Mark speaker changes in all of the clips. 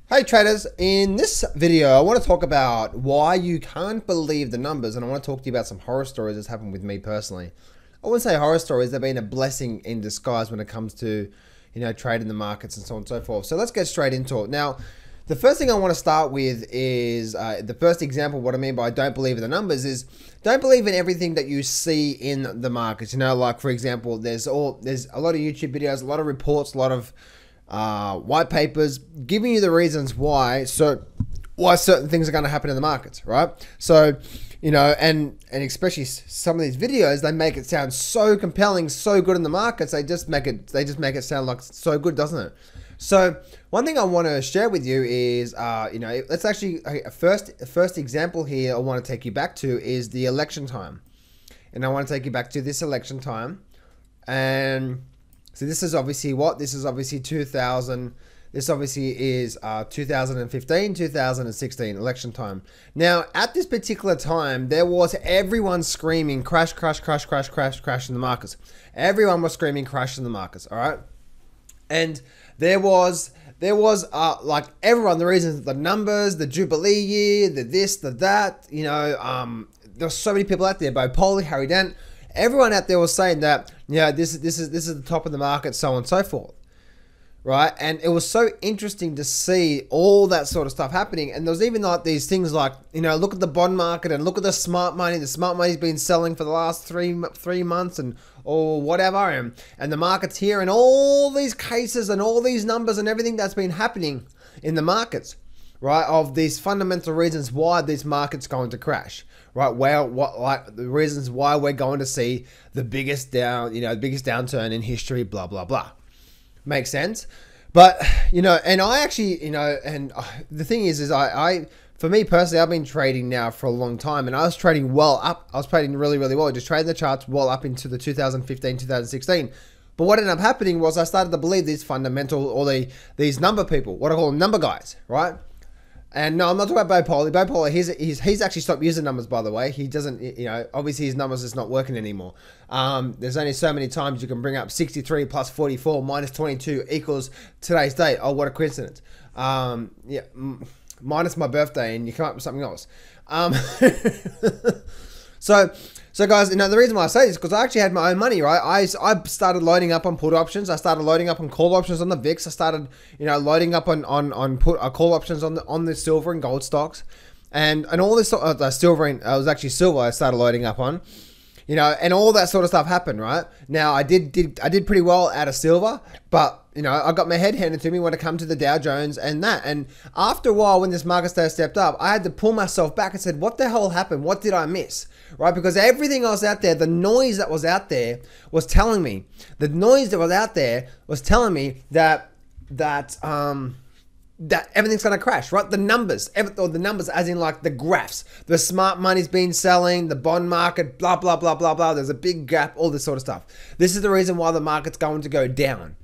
Speaker 1: Hey traders, in this video I want to talk about why you can't believe the numbers, and I want to talk to you about some horror stories that's happened with me personally. I wouldn't say horror stories, they've been a blessing in disguise when it comes to, trading the markets and so on and so forth. So let's get straight into it. Now, the first thing I want to start with is the first example. What I mean by don't believe in the numbers is don't believe in everything that you see in the markets. Like for example, there's a lot of YouTube videos, a lot of reports, a lot of white papers giving you the reasons why certain things are going to happen in the markets, right? So, and especially some of these videos, they make it sound so compelling, so good in the markets. They just make it sound like so good, doesn't it? So one thing I want to share with you is, let's actually first example here I want to take you back to is the election time, and I want to take you back to this election time. And so this is obviously what? This is obviously 2000. This obviously is 2015, 2016 election time. Now, at this particular time, there was everyone screaming crash, crash, crash, crash, crash, crash in the markets. Everyone was screaming crash in the markets, all right? And there was like everyone, the reasons, the numbers, the Jubilee year, the this, the that, there's so many people out there, Bo Polly, Harry Dent. Everyone out there was saying that, this is the top of the market, so on and so forth, right? And it was so interesting to see all that sort of stuff happening. And there was even like these things like, look at the bond market and look at the smart money. The smart money's been selling for the last three months or whatever, and the market's here, and all these cases and all these numbers and everything that's been happening in the markets, right? Of these fundamental reasons why this market's going to crash. Right, like the reasons why we're going to see the biggest downturn in history, blah blah blah. Makes sense, but and I actually, and the thing is I for me personally, I've been trading now for a long time, and I was trading well up. I was trading really well, just trading the charts well up into the 2015, 2016. But what ended up happening was I started to believe these fundamental or these number people, what I call them number guys, right? And no, I'm not talking about Bo Polly. Bo Polly, he's actually stopped using numbers, by the way. He doesn't, obviously his numbers is not working anymore. There's only so many times you can bring up 63 plus 44 minus 22 equals today's date. Oh, what a coincidence. Minus my birthday, and you come up with something else. So guys, the reason why I say this is because I actually had my own money, right? I started loading up on put options. I started loading up on call options on the VIX. I started, loading up on put call options on the silver and gold stocks, and all this silver. And it was actually silver I started loading up on, and all that sort of stuff happened, right? Now I did pretty well out of silver, but I got my head handed to me when it come to the Dow Jones and that. And after a while, when this market stepped up, I had to pull myself back and said, what the hell happened? What did I miss? Right? Because everything else out there, the noise that was out there was telling me, that everything's going to crash, right? The numbers as in like the graphs, the smart money's been selling, the bond market, blah, blah, blah, blah, blah. There's a big gap, all this sort of stuff. This is the reason why the market's going to go down.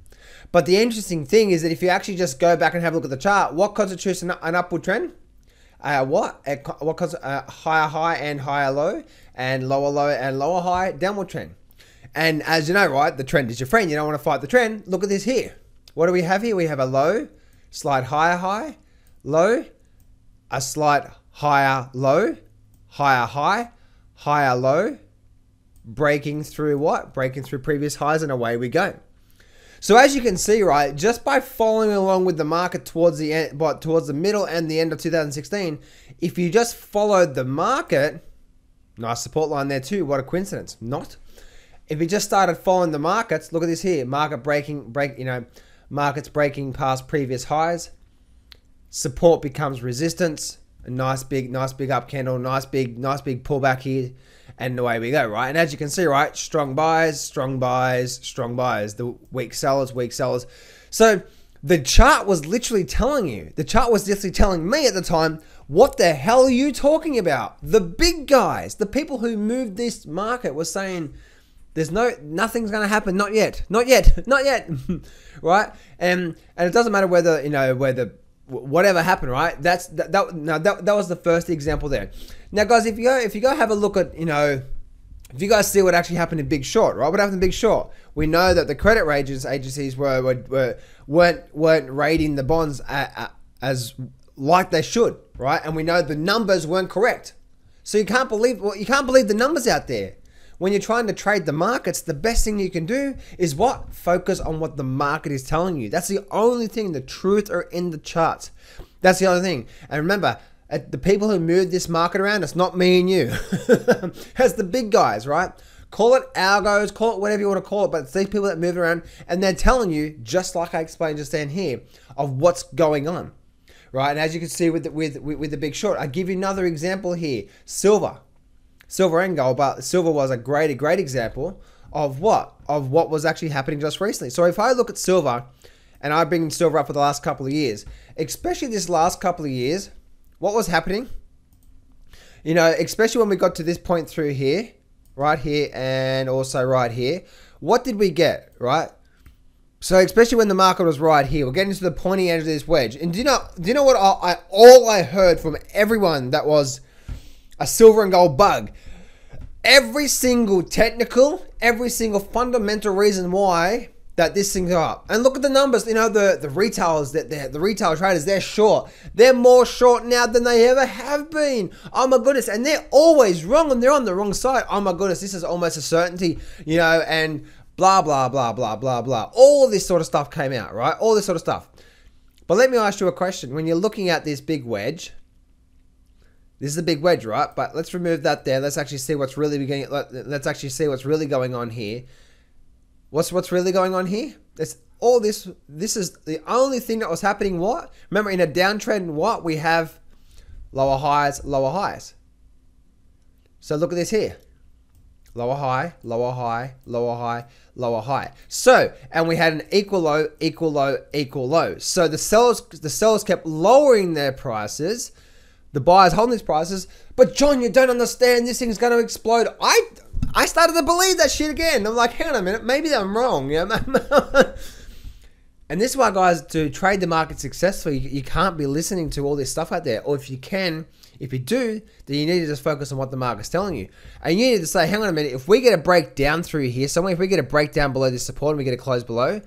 Speaker 1: But the interesting thing is that if you actually just go back and have a look at the chart, what constitutes an upward trend? What higher high and higher low, and lower low and lower high, downward trend. And as you know, right, the trend is your friend. You don't want to fight the trend. Look at this here. What do we have here? We have a low, slight higher high, low, a slight higher low, higher high, higher low, breaking through what? Breaking through previous highs, and away we go. So as you can see, right, just by following along with the market towards the end, but towards the middle and the end of 2016, if you just followed the market, nice support line there too. What a coincidence, not? If you just started following the markets, look at this here, markets breaking past previous highs, support becomes resistance, a nice big up candle, nice big pullback here, and away we go, right? And as you can see, right, strong buys, strong buys, strong buys, the weak sellers, weak sellers. So the chart was literally telling me at the time, what the hell are you talking about? The big guys, the people who moved this market were saying, nothing's going to happen, not yet, right? And it doesn't matter whether, whatever happened, right? That was the first example there. Now, guys, if you go have a look at, if you guys see what actually happened in Big Short, right? What happened in Big Short? We know that the credit agencies weren't rating the bonds as like they should, right? And we know the numbers weren't correct. So you can't believe the numbers out there. When you're trying to trade the markets, the best thing you can do is what? Focus on what the market is telling you. That's the only thing. The truth are in the charts. That's the other thing. And remember, the people who move this market around, it's not me and you. It's the big guys, right? Call it algos, call it whatever you want to call it, but it's these people that move around and they're telling you, just like I explained just then here, of what's going on, right? And as you can see with the Big Short, I give you another example here: silver and gold. But silver was a great example of what was actually happening just recently. So if I look at silver, and I bring silver up for the last couple of years, especially this last couple of years, what was happening? You know, especially when we got to this point through here, right here, and also right here, what did we get, right? So especially when the market was right here, we're getting to the pointy edge of this wedge. And do you know what all I heard from everyone that was a silver and gold bug? Every single technical, every single fundamental reason why that this thing's up. And look at the numbers. You know, the retailers, the retail traders, they're short. They're more short now than they ever have been. Oh my goodness. And they're always wrong, and they're on the wrong side. Oh my goodness, this is almost a certainty, you know, and blah, blah, blah, blah, blah, blah. All this sort of stuff came out, right? All this sort of stuff. But let me ask you a question. When you're looking at this big wedge, this is a big wedge, right? But let's remove that there. Let's actually see what's really beginning. Let's actually see what's really going on here. What's really going on here? It's all this. This is the only thing that was happening. What? Remember, in a downtrend, what we have lower highs, lower highs. So look at this here. Lower high, lower high, lower high, lower high. So, and we had an equal low, equal low, equal low. So the sellers kept lowering their prices. The buyers holding these prices. But John, you don't understand. This thing's going to explode. I started to believe that shit again. I'm like, hang on a minute, maybe I'm wrong. Yeah. And this is why, guys, to trade the market successfully, you can't be listening to all this stuff out there. Or if you do, then you need to just focus on what the market's telling you. And you need to say, hang on a minute, if we get a breakdown through here, somewhere, if we get a breakdown below this support and we get a close below,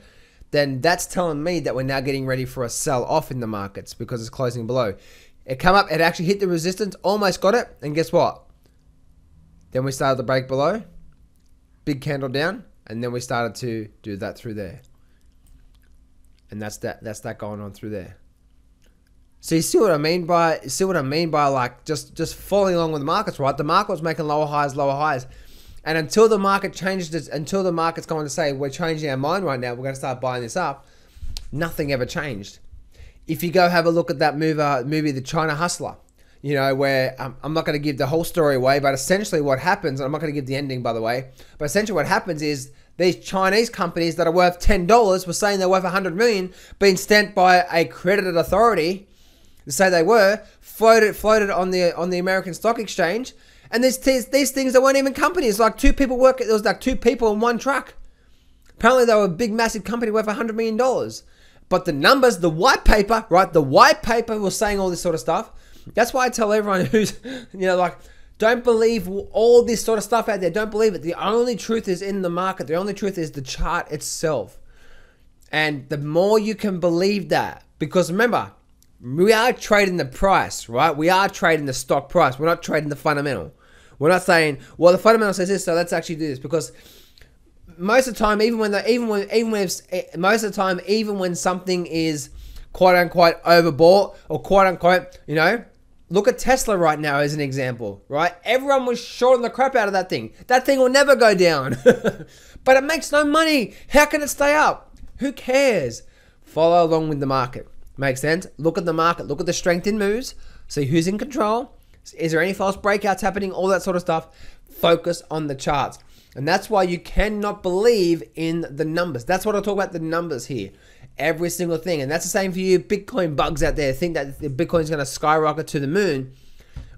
Speaker 1: then that's telling me that we're now getting ready for a sell off in the markets because it's closing below. It come up, it actually hit the resistance, almost got it, and guess what? Then we started to break below, big candle down, and then we started to do that through there. And that's that going on through there. So you see what I mean by like just following along with the markets, right? The market was making lower highs. And until the market changes, until the market's going to say, we're changing our mind right now, we're going to start buying this up, nothing ever changed. If you go have a look at that movie, The China Hustler, you know, where I'm not going to give the whole story away, but essentially what happens, and I'm not going to give the ending, by the way, but essentially what happens is these Chinese companies that are worth $10 were saying they're worth $100 million, being sent by a credited authority to say they were, floated on the American Stock Exchange, and these things that weren't even companies. Like there was like two people in one truck. Apparently they were a big, massive company worth $100 million. But the numbers, the white paper, right? The white paper was saying all this sort of stuff. That's why I tell everyone who's, you know, like, don't believe all this sort of stuff out there. Don't believe it. The only truth is in the market. The only truth is the chart itself. And the more you can believe that, because remember, we are trading the price, right? We are trading the stock price. We're not trading the fundamental. We're not saying, well, the fundamental says this, so let's actually do this. Because most of the time, even when something is quote unquote overbought or quote unquote, you know, look at Tesla right now as an example, right? Everyone was shorting the crap out of that thing. That thing will never go down, but it makes no money. How can it stay up? Who cares? Follow along with the market. Makes sense? Look at the market. Look at the strength in moves. See who's in control. Is there any false breakouts happening? All that sort of stuff. Focus on the charts. And that's why you cannot believe in the numbers. That's what I talk about, the numbers here. Every single thing. And that's the same for you Bitcoin bugs out there. Think that the Bitcoin's going to skyrocket to the moon.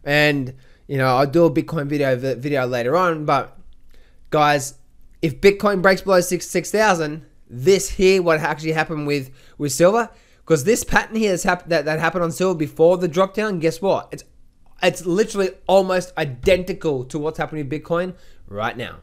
Speaker 1: And, you know, I'll do a Bitcoin video later on. But, guys, if Bitcoin breaks below 6,000, this here, what actually happened with silver, because this pattern here that happened on silver before the drop down, guess what? It's literally almost identical to what's happening with Bitcoin right now.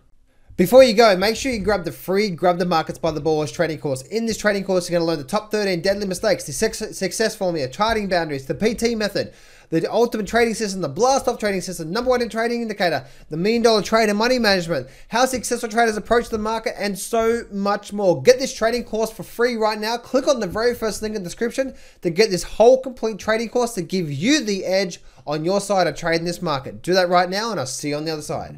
Speaker 1: Before you go, make sure you grab the free Grab the Markets by the Balls training course. In this training course, you're going to learn the top 13 deadly mistakes, the success formula, charting boundaries, the PT method, the ultimate trading system, the blast off trading system, #1 in trading indicator, the $1 million trade and money management, how successful traders approach the market, and so much more. Get this training course for free right now. Click on the very first link in the description to get this whole complete trading course to give you the edge on your side of trading this market. Do that right now, and I'll see you on the other side.